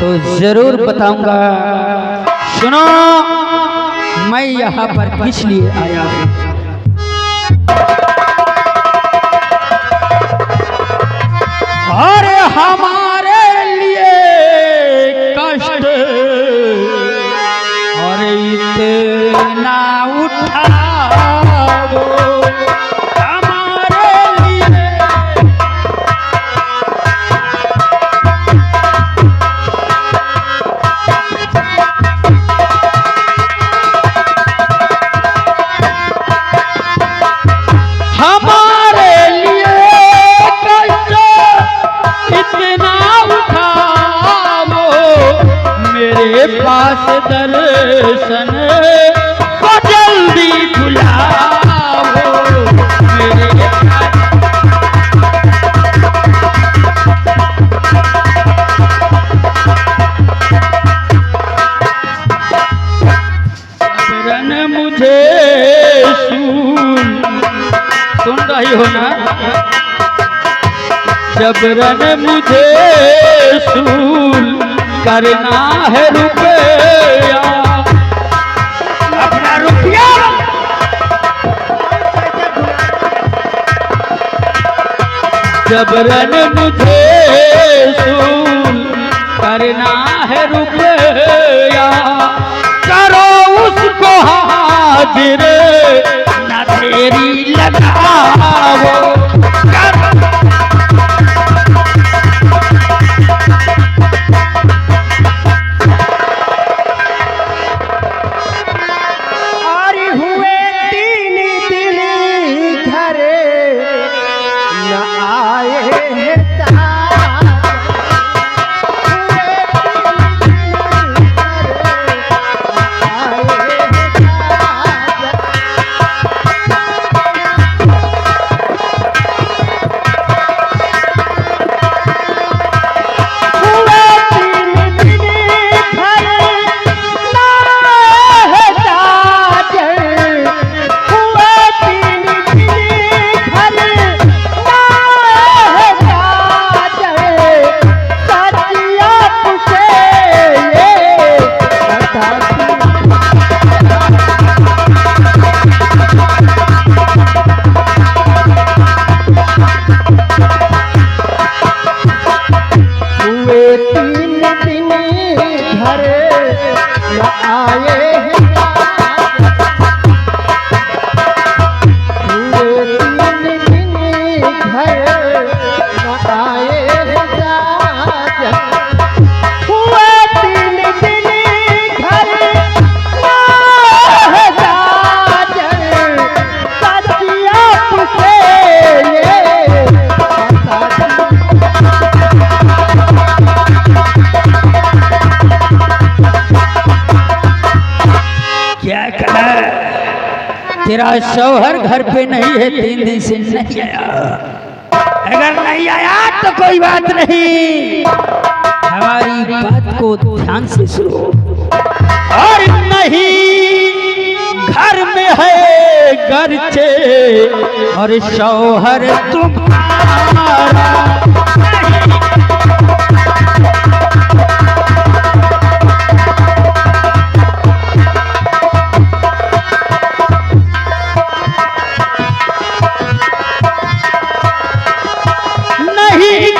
तो जरूर बताऊंगा। सुनो, मैं यहाँ पर किस लिए आया हूँ। अरे हमारे लिए कष्ट और इतना उठाओ हमारे लिए। हमारे लिए कष्ट इतना उठाओ, मेरे पास दर्शन को जल्दी बुलाओ। मेरे रन मुझे सुन रही हो ना, जबरन मुझे सूल करना है रुपया, अपना रुपया। जबरन मुझे सूल करना है रुपया, करो उसको हाजिर न तेरी लगाओ। तेरा शौहर घर पे नहीं है, 3 दिन से नहीं आया। अगर नहीं आया तो कोई बात नहीं, हमारी बात को ध्यान से सुनो। और नहीं घर में है गर्चे और शौहर तुम्हारा,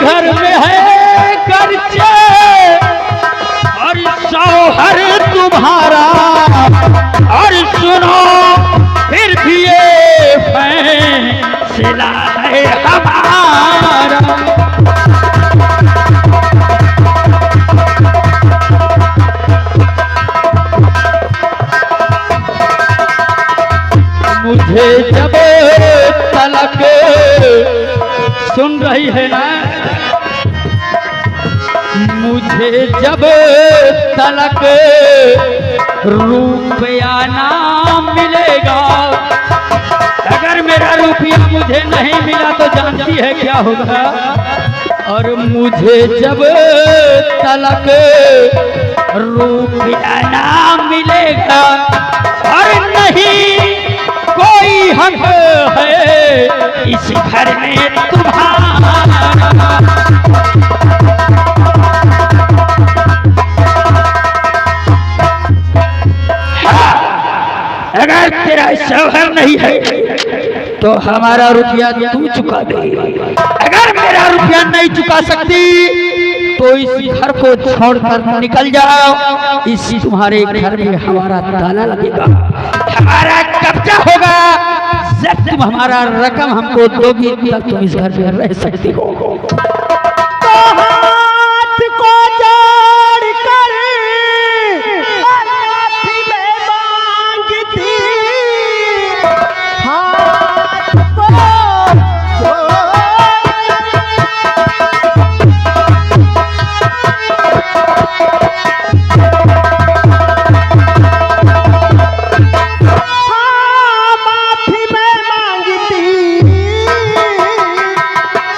घर में है गर्चे और शौहर तुम्हारा। और सुनो, फिर भी ये फैसला है हमारा। मुझे जब तलक, सुन रही है ना, मुझे जब तलक रुपया ना मिलेगा, अगर मेरा रुपया मुझे नहीं मिला तो जानती है क्या होगा। और मुझे जब तलक रुपया ना मिलेगा और नहीं कोई हक है इस घर में तुम्हारा। तो हमारा रुपया तू चुका दे। अगर मेरा रुपया नहीं चुका सकती तो इस घर को छोड़कर निकल जाओ। इस तुम्हारे घर में हमारा ताला लगेगा, हमारा कब्जा होगा। जब तुम हमारा रकम हमको दोगी तब तुम इस घर में रह सकती हो। तो हाथ को जोड़कर माफी मैं मांगती, हाथ को माफी मैं मांगती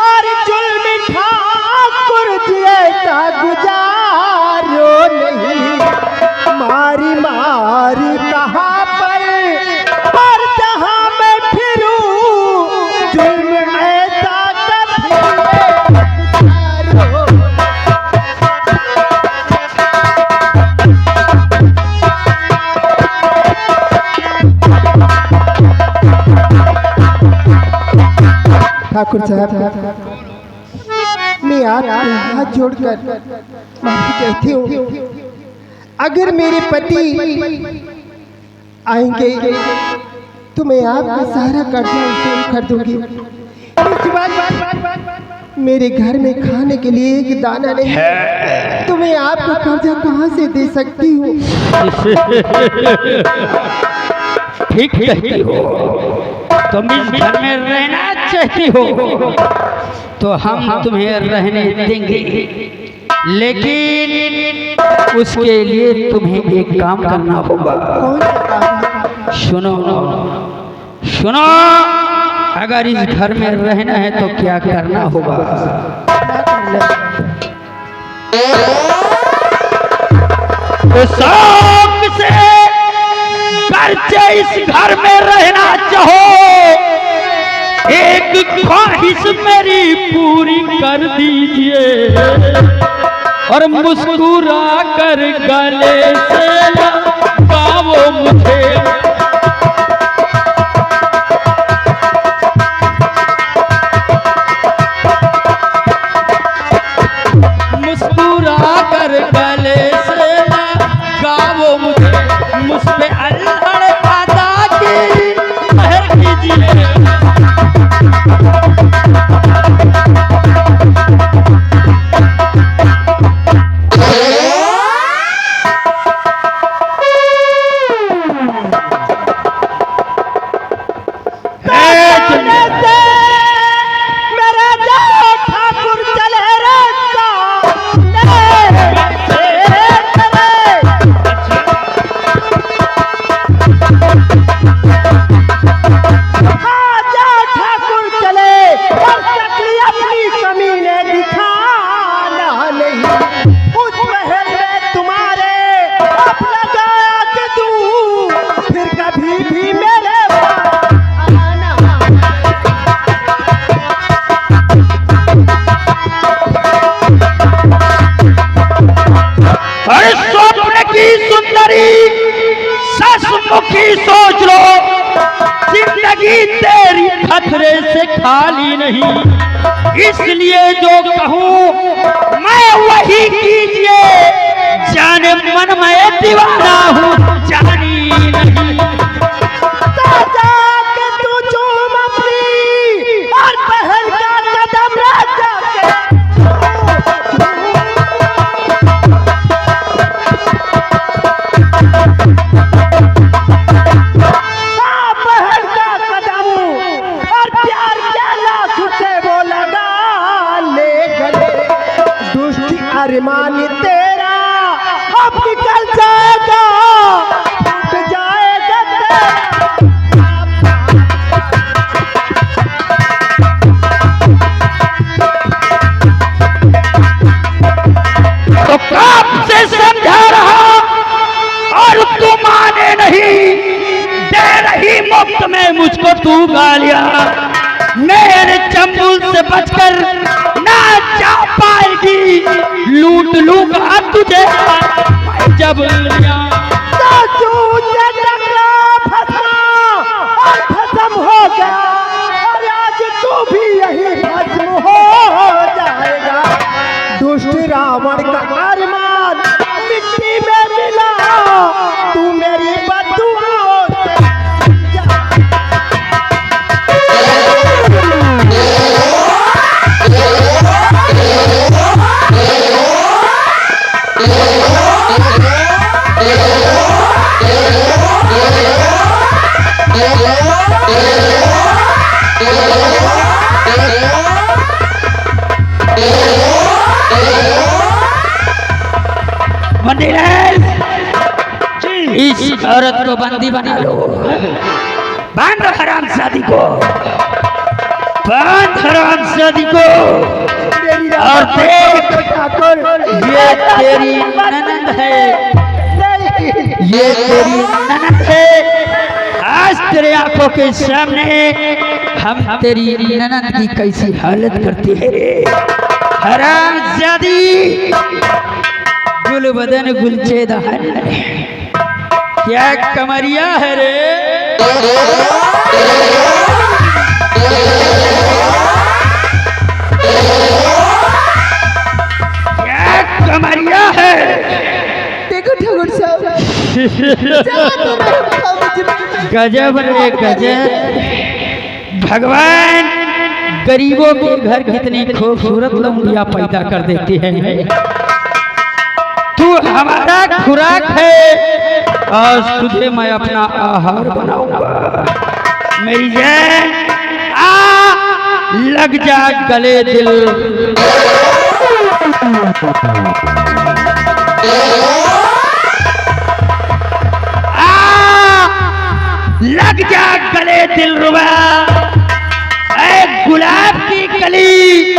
और जुल्म ठाकुर जिएता गुजारो नहीं। मारी मारी कहाँ पर और जहाँ मैं फिरूं जुल्म ऐसा कभी गुजारो। ठाकुर साहब, मैं आपके हाथ जोड़कर माफी कहती हूँ। अगर मेरे पति आएंगे तो मैं आपका सारा कर्जा वसूल कर दूंगी। इसके बाद मेरे घर में खाने के लिए एक दाना नहीं तो मैं आपका कर्जा कहाँ से दे सकती हूँ? ठीक कहती हो, तुम इस घर में रहना चाहती हो तो हम तुम्हें रहने देंगे, लेकिन उसके लिए तुम्हें एक काम करना होगा। कौन सा काम है? सुनो सुनो, अगर इस घर में रहना है तो क्या करना होगा। तो शौक से गर्चे इस घर में रहना चाहो, एक ख्वाहिश मेरी पूरी कर दीजिए और मुस्कुरा कर गले से लगाओ मुझे। मुस्कुरा कर गले से लगाओ मुझे, मुझ पे अल्हड़ अदा की मेहर कीजिए। सचमुखी सोच लो, जिंदगी तेरी खतरे से खाली नहीं, इसलिए जो कहूँ मैं वही कीजिए। जाने मन में दीवाना हूँ, जानी नहीं। तू चूम अपनी और पहल का कदम राजा अरमानी तेरा अब निकल जाएगा, टूट जाएगा तो कब से समझा रहा और तू माने नहीं, दे रही मुफ्त में मुझको तू गालियां। मेरे चंबुल से बचकर ना जा पाएगी, लूट लूंगा तुझे जब तो तू टकरा फंसा और खत्म हो गया। खुद का अरमान मिट्टी में मिला, तू मेरी बददुआओं से इस औरत को बंदी बना लो, बांध हरामजादी को, बांध हरामजादी को। और देख ये तेरी ननद है, ये तेरी ननद है। आज तेरे आंखों के सामने हम तेरी ननद की कैसी हालत करती है रे हरामजादी। गुल बदन गुलचे दहन, क्या कमरिया है रे, क्या कमरिया है। देखो ठाकुर साहब, गजब रे गजब। भगवान गरीबों के घर कितनी खूबसूरत लौंडिया पैदा कर देते हैं। तू हमारा खुराक है, आज तुझे मैं अपना आहार बनाऊंगा। मेरी जान आ लग जा गले दिल, लग जा गले दिल रुबा। ऐ गुलाब की कली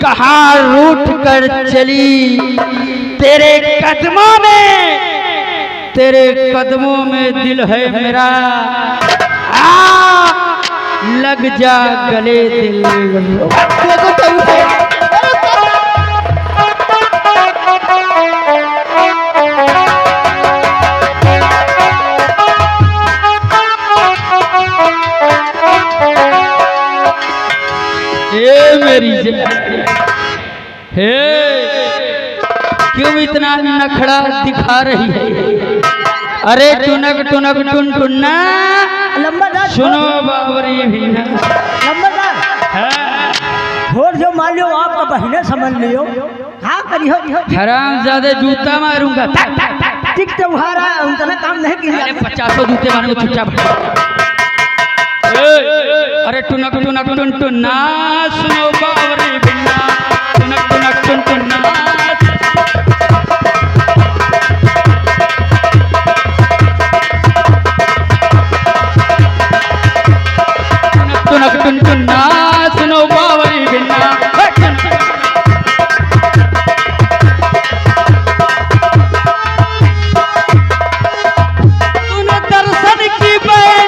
कहाँ रूठ कर चली, तेरे कदमों में, तेरे कदमों में दिल है मेरा। आ लग जा गले दिल। हे मेरी जान, हे क्यों इतना नखड़ा दिखा रही है। अरे टुनक टुनक टुन टुन्ना, सुनो बाबरी भीना। और जो मान लो आपका बहने समझ लियो, हाँ करियो हराम ज्यादा जूता मारूंगा। टिक तुम्हारा उतना काम नहीं किया। 50 जूते मारूंगा चुपचाप। अरे टुनक टुनक टुन टुन्ना, सुनो बाबरी भीना, टुनक टुनक टुन टुन्ना। टुनक टुन टुन्ना, सुनो बावरी बिन्ना। सुन दर्शन की बहन,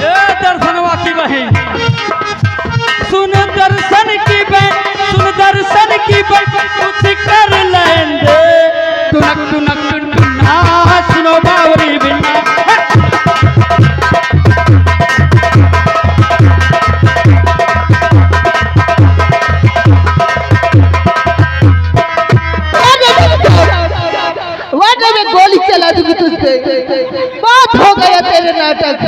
ए दर्शनवा की बहन, सुन दर्शन की बहन, सुन दर्शन की बहन, कुछ कर लेंगे। टुनक टुनक टुन टुन्ना, सुनो बावरी बिन्ना। गोली चला दूंगी तुझसे, बात हो गया तेरे नाटक।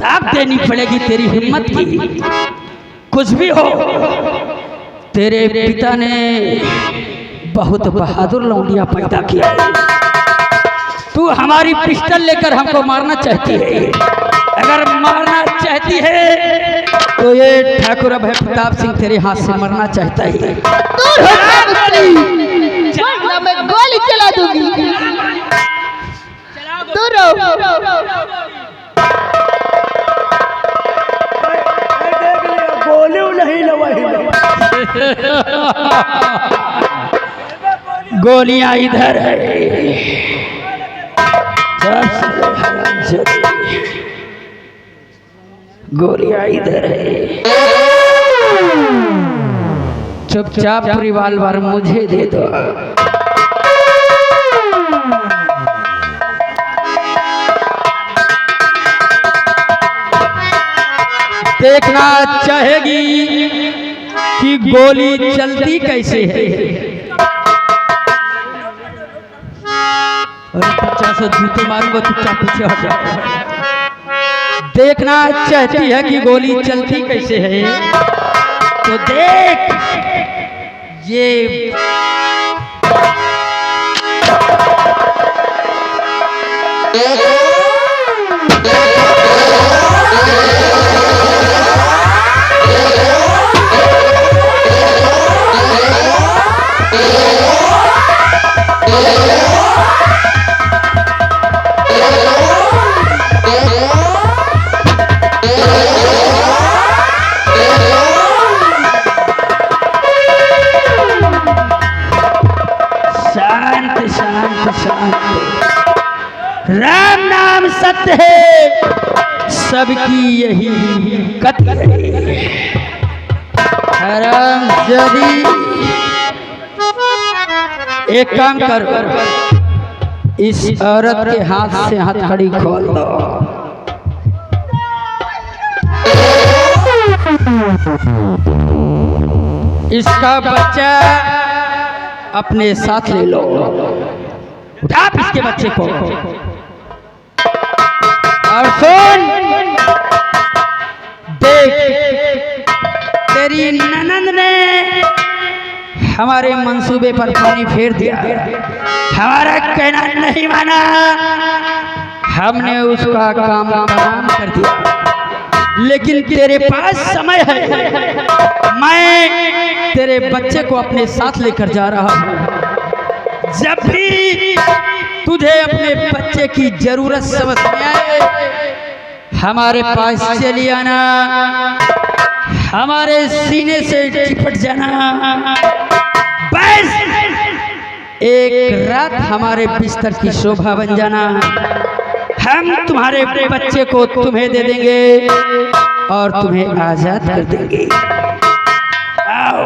दाग देनी पड़ेगी तेरी हिम्मत की। कुछ भी हो, तेरे पिता ने बहुत बहादुर लौंडिया पैदा किया। तू हमारी पिस्टल लेकर हमको मारना चाहती है। अगर मारना चाहती है तो ये ठाकुर अभय प्रताप सिंह तेरे हाथ से मरना चाहता है। मैं गोली चला दूंगी। दूर गोली नहीं लवाही। गोलियां इधर है। गोलियां इधर है। चुपचाप रिवाल्वर मुझे दे दो। देखना चाहेगी कि गोली चलती कैसे है। अरे बच्चा से जूते मारूंगा, चुपचाप पीछे हट जा। देखना चाहती है कि गोली चलती कैसे है, तो देख ये शांत शांत शांत। राम नाम सत्य है, सबकी यही कथन है। हराम जदी एक काम कर, इस औरत के हाथ से हथकड़ी खोल दो। इसका बच्चा अपने साथ ले लो। उठा इसके बच्चे को और सुन, देख तेरी ननद ने हमारे मंसूबे पर पानी फेर दिया, हमारा कहना नहीं माना, हमने उसका काम तमाम कर दिया। लेकिन तेरे पास समय है, मैं तेरे बच्चे को अपने साथ लेकर जा रहा हूँ। जब भी तुझे अपने बच्चे की जरूरत समझ में आए, हमारे पास चली आना, हमारे सीने से चिपट जाना। बस एक रात हमारे बिस्तर की शोभा बन जाना। हम तुम्हारे बच्चे को तुम्हें दे देंगे और तुम्हें आजाद कर देंगे। आओ,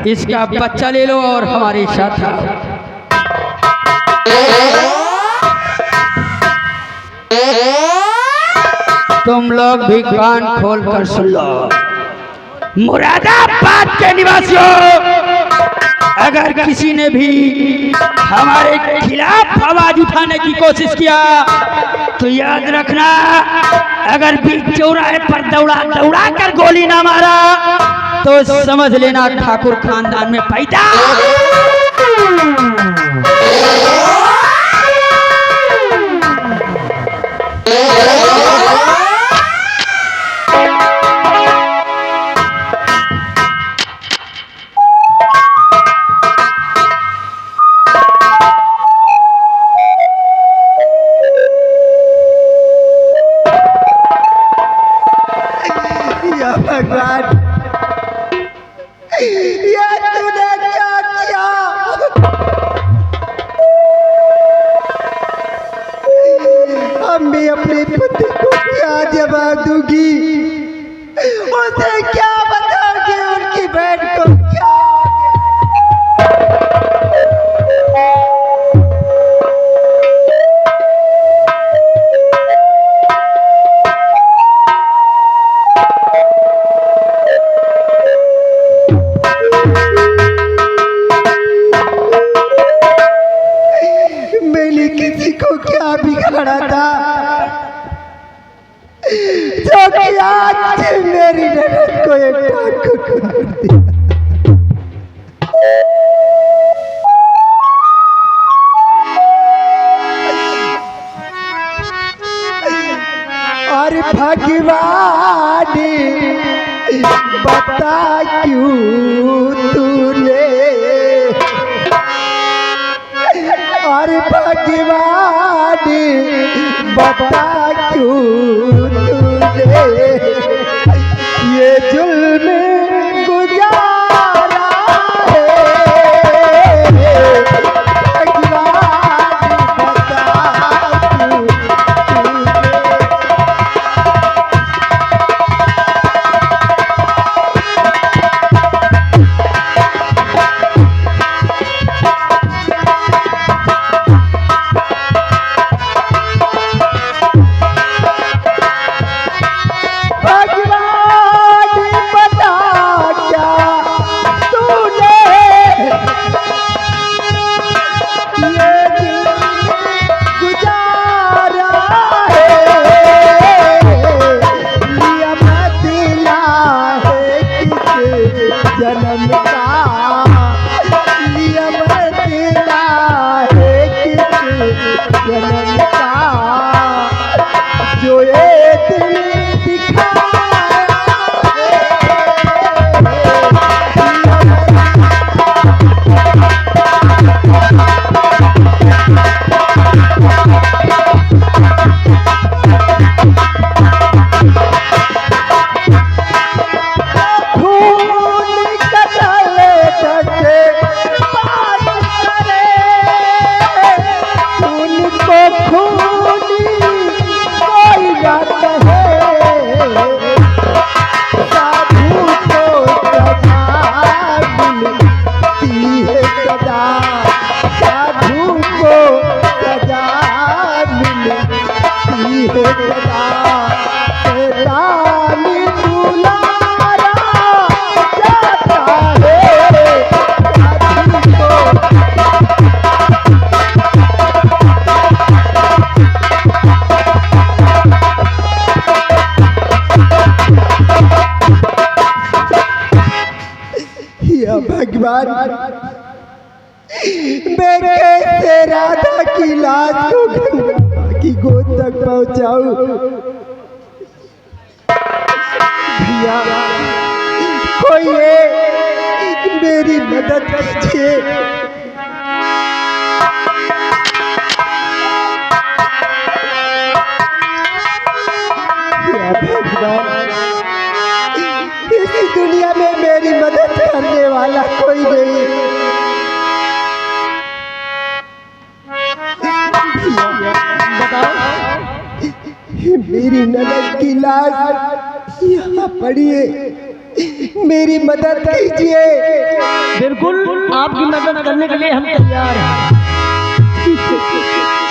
इसका बच्चा ले लो और हमारे साथ आओ। तुम लोग भी कान खोल कर सुन लो। मुरादाबाद के निवासियों, अगर किसी ने भी हमारे खिलाफ आवाज उठाने की कोशिश किया तो याद रखना, अगर बीच चौराहे पर दौड़ा कर गोली ना मारा तो समझ लेना ठाकुर खानदान में पैदा। भगवान, ये तूने क्या किया? अब मैं अपने पति को क्या जवाब दूंगी? उसे क्या बताऊंगी? उनकी बहन को क्या? किसी को क्या बिगाड़ा था जो कि आज मेरी ननद को एक ठाकुर मार दिया। और भगवान बता क्यों तूने, और भगवान बता क्यों तूने ये जुल्म गुजारा है। भगवान बता क्यों तूने जन्म का लिया बदला है किस जन्म का जो ये दिल दिखाया भगवान मैं कैसे राधा की लाश को गंगा की गोद तक पहुंचाऊं भैया कोई मेरी मदद कीजिए भगवान इस दुनिया में मेरी मदद करने वाला कोई नहीं बताओ मेरी ननद की लाश यहाँ पड़ी है मेरी मदद कीजिए बिल्कुल आपकी मदद करने के लिए हम तैयार हैं।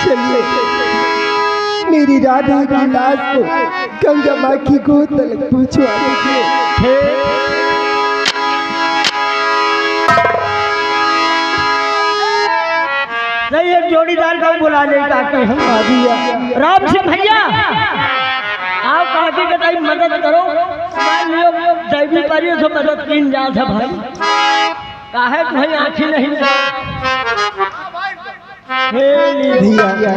चलिए मेरी राधा की लाश को गंगा माँ की गोद तक पहुँचवा दीजिए। नहीं एक जोड़ीदार को बुला ले ताकि हम राम सिंह भैया आप काकी के टाइम मदद करो दैवी परियों से मदद की जा था भाई काहे भाई आँखी नहीं भैया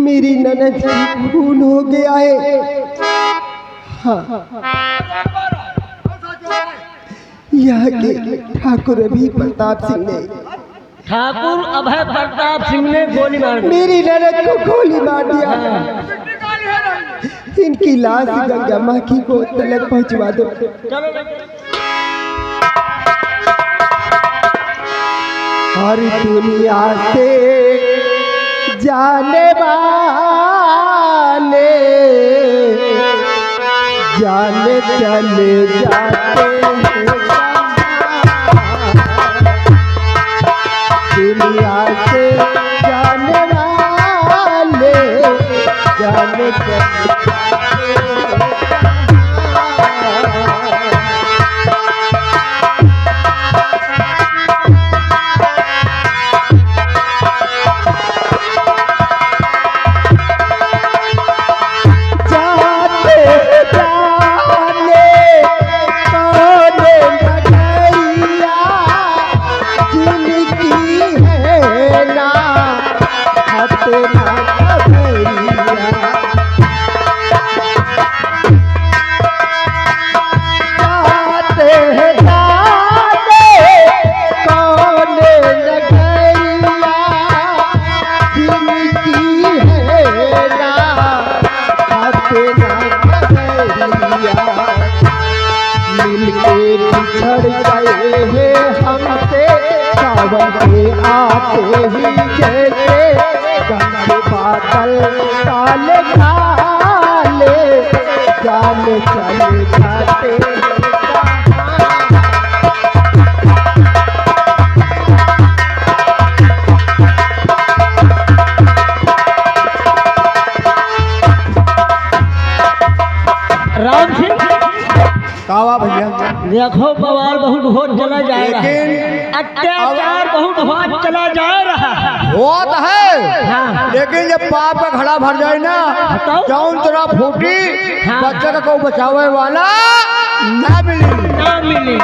मेरी ननद की खून हो गया है हाँ यहाँ के ठाकुर अभी प्रताप सिंह ने ठाकुर अभय प्रताप सिंह ने गोली मार दी मेरी ननद को गोली मार दिया इनकी लाश गंगा माँ की गोद तक पहुँचवा दो हर दुनिया से जाने वाले जाने चले जाते हैं दुनिया से जाने वाले जाने चले जाते हैं आते ही जैसे गंगे बादल काले काले जाने चले जाते राम सिंह कावा भैया देखो बवाल बहुत हो चला जा रहा है, लेकिन अत्याचार बहुत हो चला जा रहा है। वो तो है हाँ। लेकिन जब पाप का घड़ा भर जाए ना बताओ। जौन तरह फूटी हाँ। बच्चे को बचावे वाला ना मिली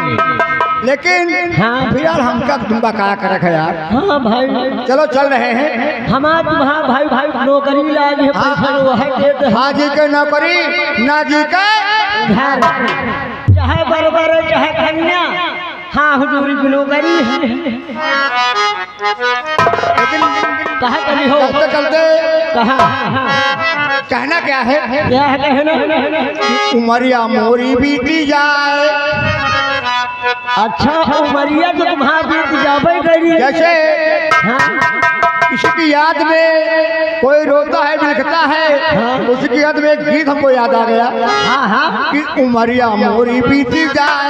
लेकिन हाँ। फिलहाल हमका तुमका क्या करे है यार। हाँ भाई चलो चल रहे हैं। हमारा तुम्हारा भाई भाई नौकरी लागे है, पैसा वह देते हैं। हाँ जी के नौकरी ना जी के घर चाहे बरबर चाहे कन्या, हाँ हुजूरी की नौकरी है। लेकिन कहाँ कभी हो चलते चलते कहाँ कहना क्या है क्या है कहना? उमरिया मोरी बीती जाए। अच्छा उमरिया तो तुम्हारा बीत जावे करी। जैसे हाँ इसकी याद में कोई रोता है लिखता है हाँ। उसकी याद में एक गीत हमको याद आ गया हाँ हाँ कि उमरिया मोरी बीती जाए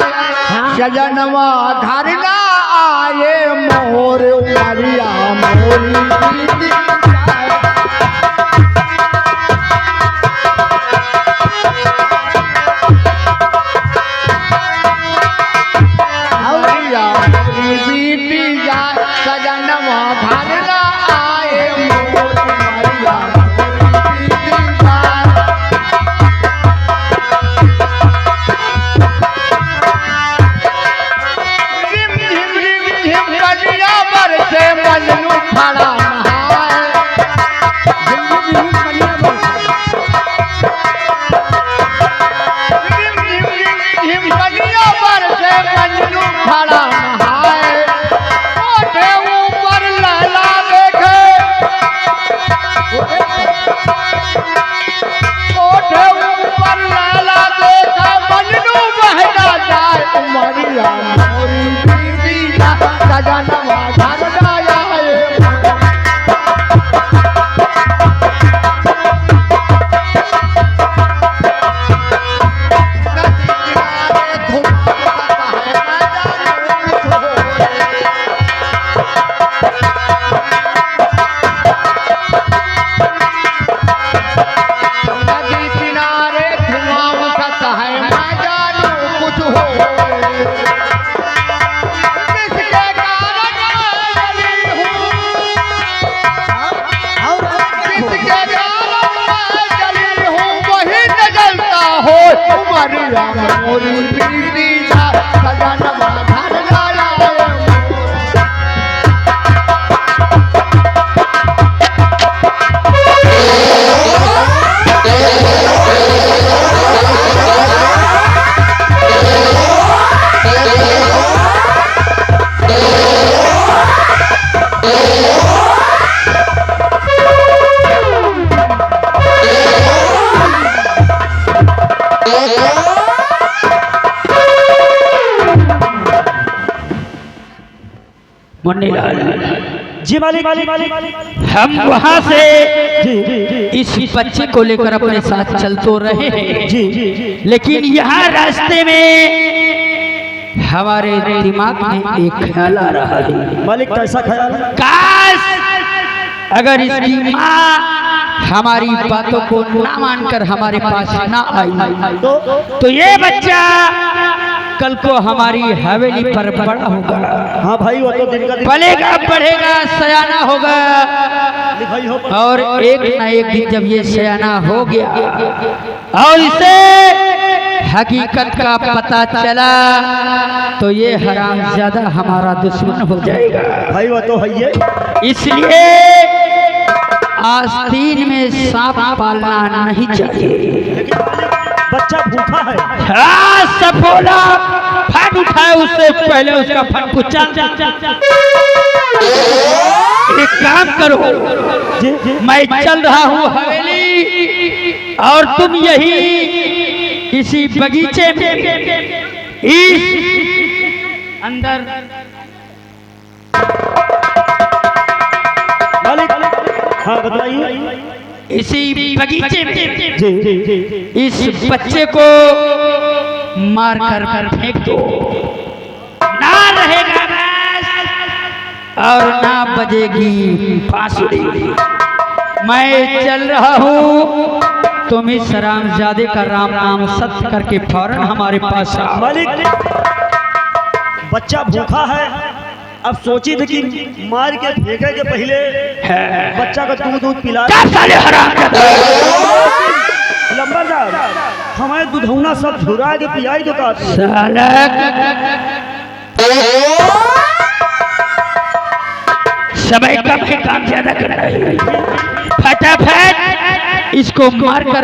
सजनवा घर ना आए मोर उमरिया मोरी बीती जाए। उमरिया मोरी बीती जाए सजनवा घर ना आए मोर उमरिया मोरी बीती जाए। रिम झिम रिम झिम कनिया बरसे मजनू खड़ा नहाए। रिम झिम रिम झिम कनिया बरसे मजनू खड़ा नहाए। ओठे ऊपर लैला देखे ओठे ऊपर लैला देखे मजनू बहना जाए। उमरिया मोरी बीती जाए सजनवा घर ना आए। नदी किनारे धुआं उठता है मैं जानू कुछ हो। किसके कारण मैं जली हूँ किसके कारण मैं जली हूँ वही न जलता हो। उमरिया मोरी बीती जाए सजनवा घर ना आए। मुन्नीलाल जी मालिक हम वहाँ से इस बच्चे को लेकर अपने साथ चल तो रहे हैं जी लेकिन यहाँ रास्ते में हमारे दिमाग में एक ख्याल आ रहा है। मालिक कैसा ख्याल? काश अगर इसकी माँ हमारी बातों को ना मानकर हमारे पास ना आई तो ये बच्चा कल को हमारी हवेली पर बड़ा होगा। हाँ भाई वो तो दिन का दिन पलेगा बढ़ेगा सयाना होगा लिखाई हो और एक न एक दिन जब ये सयाना हो गया और इसे हकीकत का पता चला तो ये हरामजादा हमारा दुश्मन हो जाएगा। भाई वो तो है ये। इसलिए आस्तीन में सांप पालना नहीं चाहिए। लेकिन मालिक बच्चा भूखा है। हाँ सब बोला फट उठाए उससे पहले उसका फट को चल एक काम करो मैं चल रहा हूँ हवेली और तुम यही इसी बगीचे में इस अंदर मालिक हाँ बताइए। इसी बगीचे में जी जी इस बच्चे को मार कर फेंक दो ना रहेगा बस और ना बजेगी बांसुरी। मैं चल रहा हूँ तुम इस हरामजादे का राम नाम सत्य करके फौरन हमारे पास आओ। मालिक बच्चा भूखा है, अब सोची थी कि मार के फेंके के पहले बच्चा का दूध पिला। लंबरदार हमारे दूधौना सब झुरा के पियाई के का समय कम है, काम ज्यादा कर रहा है। फटाफट इसको मार कर